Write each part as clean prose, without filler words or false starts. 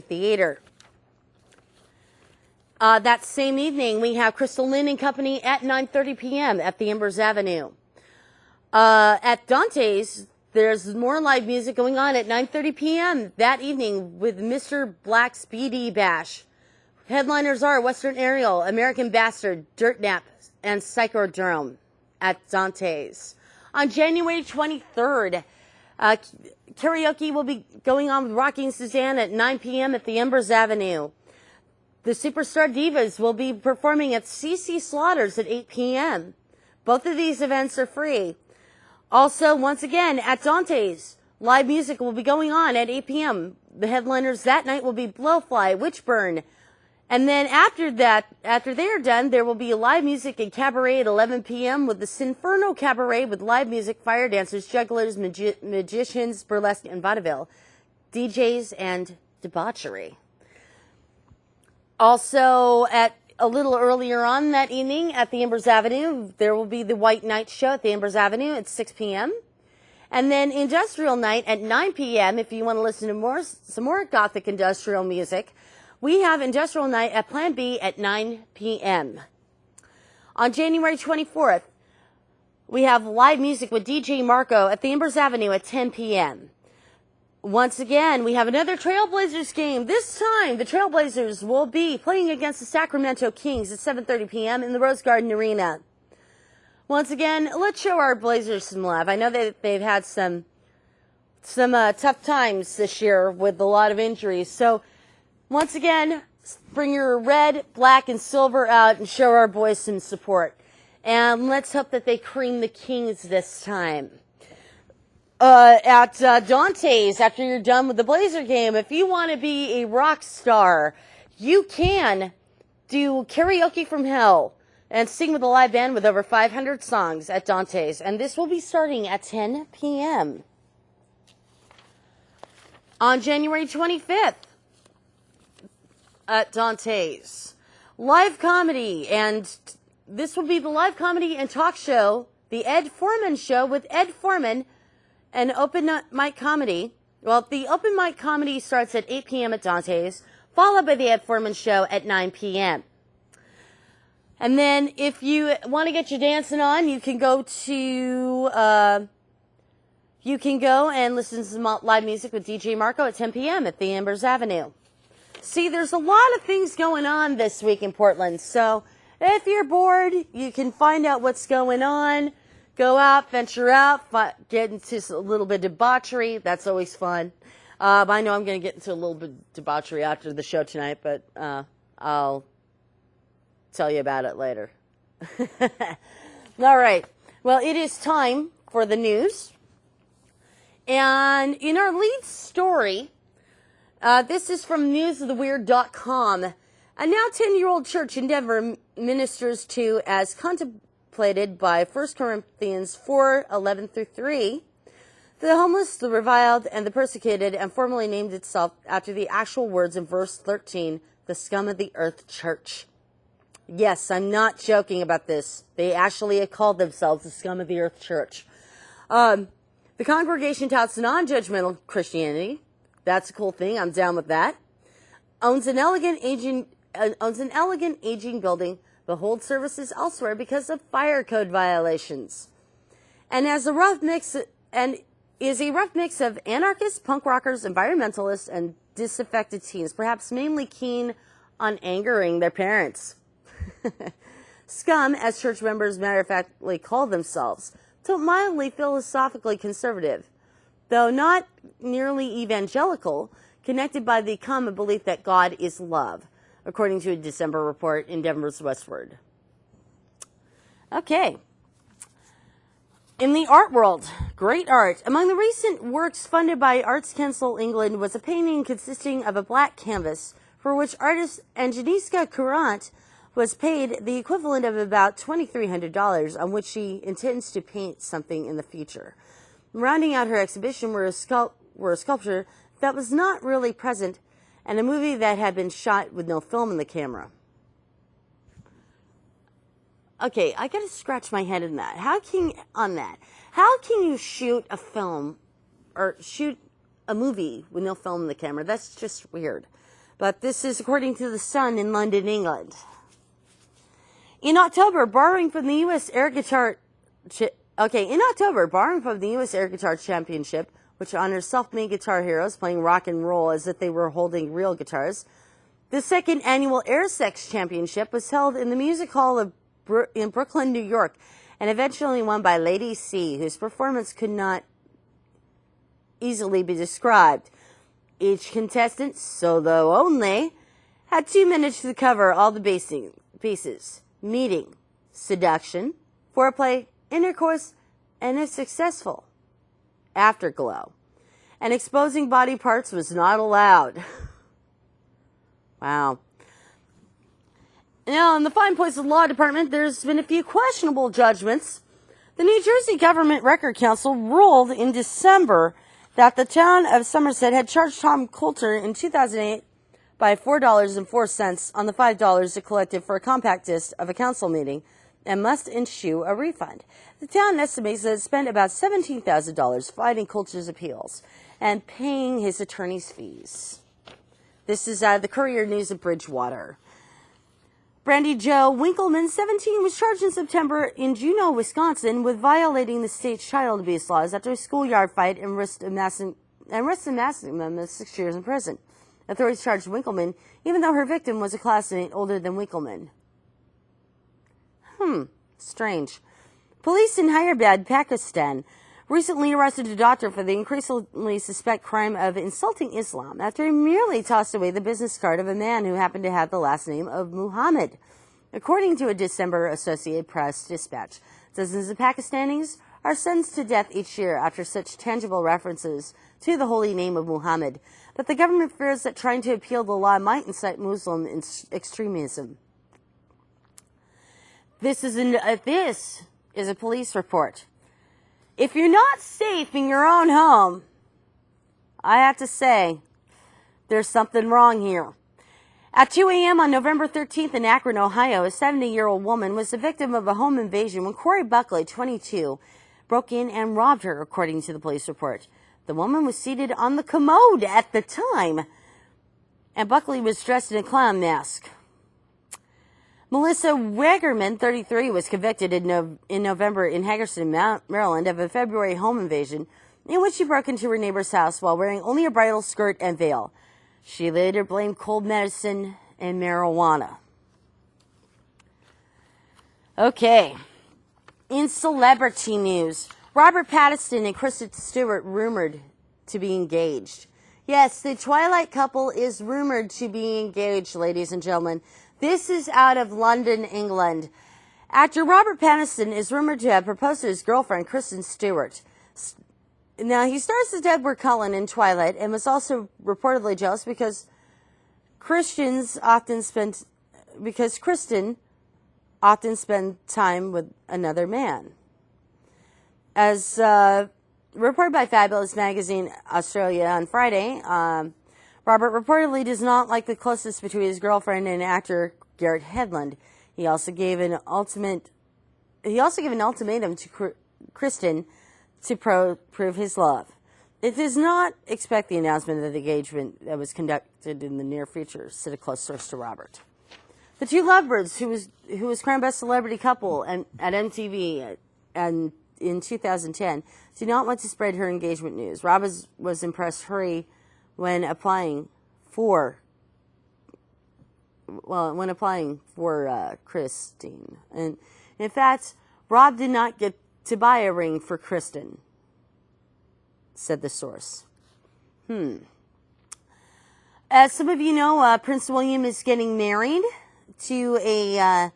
Theater. That same evening, we have Crystal Lynn and Company at 9:30 p.m. at the Embers Avenue. At Dante's, there's more live music going on at 9:30 p.m. that evening with Mr. Black Speedy Bash. Headliners are Western Aerial, American Bastard, Dirt Nap, and Psychodrome at Dante's. On January 23rd, karaoke will be going on with Rocky and Suzanne at 9 p.m. at the Embers Avenue. The Superstar Divas will be performing at CC Slaughters at 8 p.m. Both of these events are free. Also, once again, at Dante's, live music will be going on at 8 p.m. The headliners that night will be Blowfly, Witchburn. And then after they are done, there will be live music and cabaret at 11 p.m. with the Sinferno Cabaret with live music, fire dancers, jugglers, magicians, burlesque, and vaudeville, DJs, and debauchery. Also, at a little earlier on that evening at the Embers Avenue, there will be the White Night Show at the Embers Avenue at 6 p.m. And then Industrial Night at 9 p.m. if you want to listen to some more Gothic industrial music. We have Industrial Night at Plan B at 9 p.m. On January 24th, we have live music with DJ Marco at the Embers Avenue at 10 p.m. Once again, we have another Trailblazers game. This time, the Trailblazers will be playing against the Sacramento Kings at 7:30 p.m. in the Rose Garden Arena. Once again, let's show our Blazers some love. I know that they've had some tough times this year with a lot of injuries. So, once again, bring your red, black, and silver out and show our boys some support. And let's hope that they cream the Kings this time. At Dante's, after you're done with the Blazer game, if you want to be a rock star, you can do Karaoke from Hell and sing with a live band with over 500 songs at Dante's. And this will be starting at 10 p.m. On January 25th, at Dante's, live comedy, and this will be the live comedy and talk show, the Ed Foreman Show with Ed Foreman, and open mic comedy. Well, the open mic comedy starts at 8 p.m. at Dante's, followed by the Ed Foreman Show at 9 p.m. And then if you want to get your dancing on, you can go and listen to some live music with DJ Marco at 10 p.m. at the Embers Avenue. See, there's a lot of things going on this week in Portland. So if you're bored, you can find out what's going on. Go out, venture out, get into a little bit of debauchery. That's always fun. I know I'm going to get into a little bit of debauchery after the show tonight, but I'll tell you about it later. All right. Well, it is time for the news. And in our lead story, this is from newsoftheweird.com. A now 10-year-old church in Denver ministers to, as contemplated by 1 Corinthians 4:11-3, the homeless, the reviled, and the persecuted, and formally named itself after the actual words in verse 13, the scum of the earth church. Yes, I'm not joking about this. They actually called themselves the scum of the earth church. The congregation touts non-judgmental Christianity. That's a cool thing. I'm down with that. Owns an elegant aging building, but holds services elsewhere because of fire code violations. And is a rough mix of anarchists, punk rockers, environmentalists, and disaffected teens, perhaps mainly keen on angering their parents. Scum, as church members matter-of-factly call themselves, so mildly philosophically conservative, though not nearly evangelical, connected by the common belief that God is love, according to a December report in Denver's Westward. Okay. In the art world, great art. Among the recent works funded by Arts Council England was a painting consisting of a black canvas, for which artist Angeliska Courant was paid the equivalent of about $2,300, on which she intends to paint something in the future. Rounding out her exhibition were a sculpture that was not really present and a movie that had been shot with no film in the camera. Okay, I gotta scratch my head on that. How can you shoot a film or shoot a movie with no film in the camera? That's just weird. But this is according to The Sun in London, England. In October, borrowing from the U.S. Air Guitar Championship, which honors self-made guitar heroes playing rock and roll as if they were holding real guitars, the second annual Air Sex Championship was held in the Music Hall in Brooklyn, New York, and eventually won by Lady C, whose performance could not easily be described. Each contestant, solo only, had 2 minutes to cover all the bases: meeting, seduction, foreplay, intercourse, and if successful, afterglow. And exposing body parts was not allowed. Wow. Now, in the fine points of the law department, there's been a few questionable judgments. The New Jersey Government Record Council ruled in December that the town of Somerset had charged Tom Coulter in 2008 by $4.04 on the $5 it collected for a compact disc of a council meeting and must issue a refund. The town estimates that it spent about $17,000 fighting Coulter's appeals and paying his attorney's fees. This is out of the Courier News of Bridgewater. Brandy Jo Winkleman, 17, was charged in September in Juneau, Wisconsin, with violating the state's child abuse laws after a schoolyard fight and risked a maximum of 6 years in prison. Authorities charged Winkleman, even though her victim was a classmate older than Winkleman. Strange. Police in Hyderabad, Pakistan, recently arrested a doctor for the increasingly suspect crime of insulting Islam after he merely tossed away the business card of a man who happened to have the last name of Muhammad. According to a December Associated Press dispatch, dozens of Pakistanis are sentenced to death each year after such tangible references to the holy name of Muhammad, but the government fears that trying to appeal the law might incite Muslim extremism. This is a police report. If you're not safe in your own home, I have to say, there's something wrong here. At 2 a.m. on November 13th in Akron, Ohio, a 70-year-old woman was the victim of a home invasion when Corey Buckley, 22, broke in and robbed her, according to the police report. The woman was seated on the commode at the time, and Buckley was dressed in a clown mask. Melissa Wegerman, 33, was convicted in November in Hagerstown, Maryland, of a February home invasion in which she broke into her neighbor's house while wearing only a bridal skirt and veil. She later blamed cold medicine and marijuana. Okay. In celebrity news, Robert Pattinson and Kristen Stewart rumored to be engaged. Yes, the Twilight couple is rumored to be engaged, ladies and gentlemen. This is out of London, England. Actor Robert Pattinson is rumored to have proposed to his girlfriend, Kristen Stewart. Now, he stars as Edward Cullen in Twilight and was also reportedly jealous because Kristen often spent time with another man. As reported by Fabulous Magazine Australia on Friday, Robert reportedly does not like the closeness between his girlfriend and actor Garrett Hedlund. He also gave an ultimatum to Kristen to prove his love. It does not expect the announcement of the engagement that was conducted in the near future, said a close source to Robert. The two lovebirds, who was crowned best celebrity couple at MTV and in 2010, did not want to spread her engagement news. Rob was impressed hurry when applying for Christine. And in fact, Rob did not get to buy a ring for Kristen, said the source. As some of you know, Prince William is getting married to a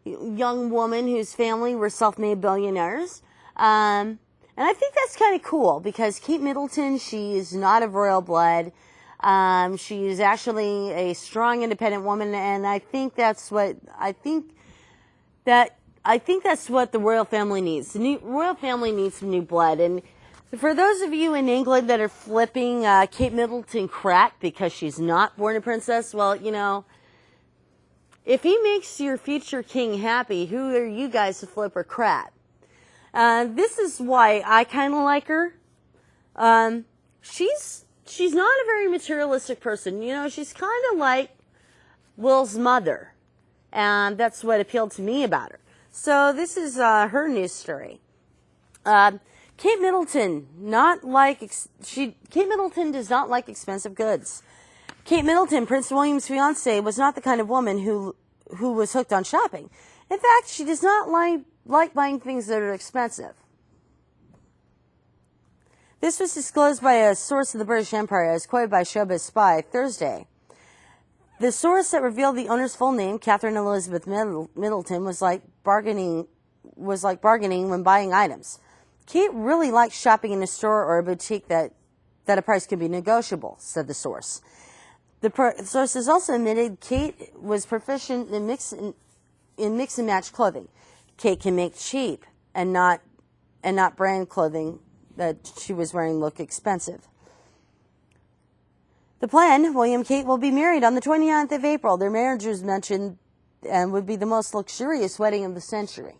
young woman whose family were self-made billionaires. And I think that's kind of cool because Kate Middleton, she is not of royal blood. She is actually a strong, independent woman, and I think that's what the royal family needs. The royal family needs some new blood. And for those of you in England that are flipping Kate Middleton crap because she's not born a princess, well, you know, if he makes your future king happy, who are you guys to flip her crap? This is why I kind of like her. She's she's not a very materialistic person. You know, she's kind of like Will's mother. And that's what appealed to me about her. So this is her news story. Kate Middleton Kate Middleton does not like expensive goods. Kate Middleton, Prince William's fiancée, was not the kind of woman who was hooked on shopping. In fact, she does not like buying things that are expensive. This was disclosed by a source of the British Empire, as quoted by Showbiz Spy Thursday. The source that revealed the owner's full name, Catherine Elizabeth Middleton, was like bargaining when buying items. Kate really likes shopping in a store or a boutique that a price can be negotiable, said the source. The source has also admitted Kate was proficient in mix and match clothing. Kate can make cheap and not brand clothing that she was wearing look expensive. The plan, William and Kate will be married on the 29th of April. Their marriage was mentioned and would be the most luxurious wedding of the century.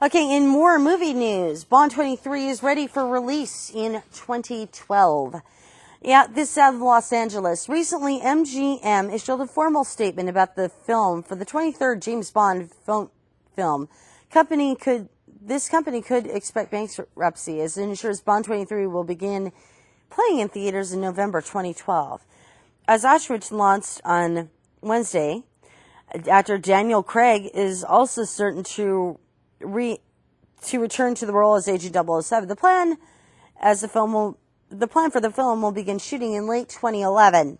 Okay, in more movie news, Bond 23 is ready for release in 2012. Yeah, this is out of Los Angeles. Recently, MGM issued a formal statement about the film for the 23rd James Bond film. This company could expect bankruptcy as it ensures Bond 23 will begin playing in theaters in November 2012. As Auschwitz launched on Wednesday, actor Daniel Craig is also certain to return to the role as Agent 007. The plan for the film will begin shooting in late 2011.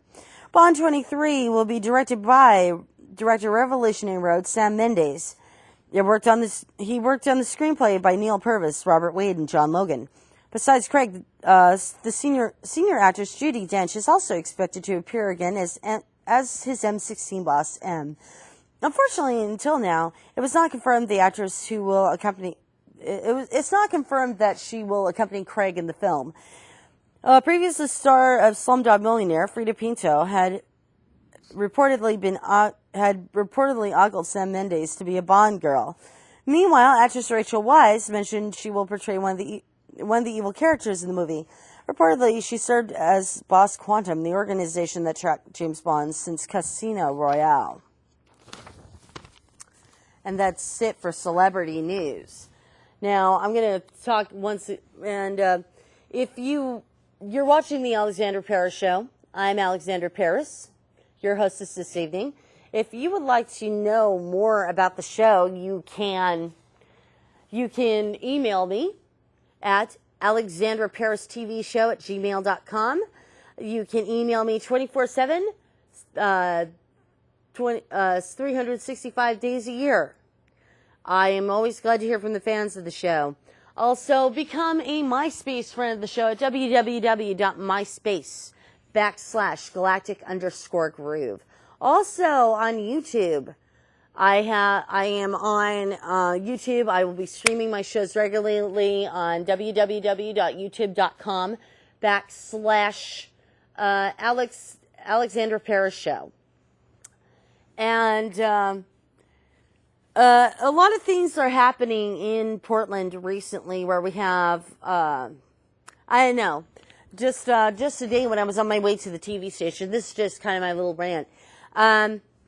Bond 23 will be directed by director Revolutionary Road Sam Mendes. He worked on the screenplay by Neil Purvis, Robert Wade, and John Logan. Besides Craig, the senior actress Judi Dench is also expected to appear again as his M16 boss M. Unfortunately, until now, it was not confirmed the actress who will accompany. It's not confirmed that she will accompany Craig in the film. Previous star of Slumdog Millionaire, Frida Pinto, had reportedly ogled Sam Mendes to be a Bond girl. Meanwhile, actress Rachel Weisz mentioned she will portray one of the evil characters in the movie. Reportedly, she served as Boss Quantum, the organization that tracked James Bond since Casino Royale. And that's it for celebrity news. Now, I'm going to talk once, and if you're watching the Alexandra Paris Show, I'm Alexandra Paris, your hostess this evening. If you would like to know more about the show, you can email me at alexandraparistvshow@gmail.com. You can email me 24/7, 365 days a year. I am always glad to hear from the fans of the show. Also, become a MySpace friend of the show at www.myspace.com/galactic_groove. Also on YouTube. I am on YouTube. I will be streaming my shows regularly on www.youtube.com/Alexandra Paris Show. And a lot of things are happening in Portland recently where we have, I don't know, just today when I was on my way to the TV station, this is just kind of my little rant.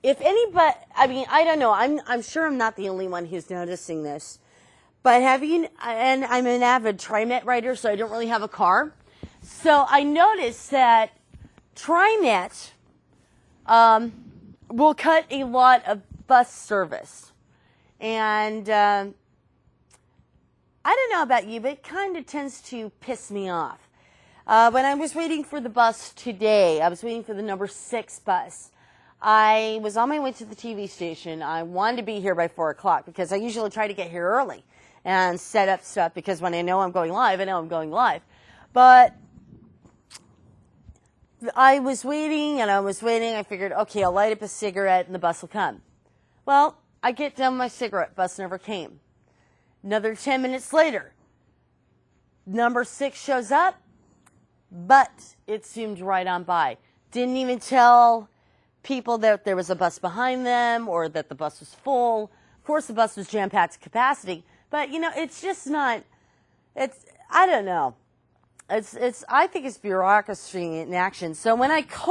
If anybody, I mean, I don't know, I'm sure I'm not the only one who's noticing this, but and I'm an avid TriMet rider, so I don't really have a car. So I noticed that TriMet will cut a lot of bus service. And I don't know about you, but it kind of tends to piss me off. When I was waiting for the bus today, I was waiting for the number 6 bus. I was on my way to the TV station. I wanted to be here by 4 o'clock because I usually try to get here early and set up stuff because when I know I'm going live, I know I'm going live. But I was waiting and I was waiting. I figured, okay, I'll light up a cigarette and the bus will come. Well, I get done with my cigarette. Bus never came. Another 10 minutes later, number 6 shows up, but it zoomed right on by. Didn't even tell people that there was a bus behind them or that the bus was full. Of course, the bus was jam-packed to capacity, but, you know, it's just not, I don't know. I think it's bureaucracy in action. So when I call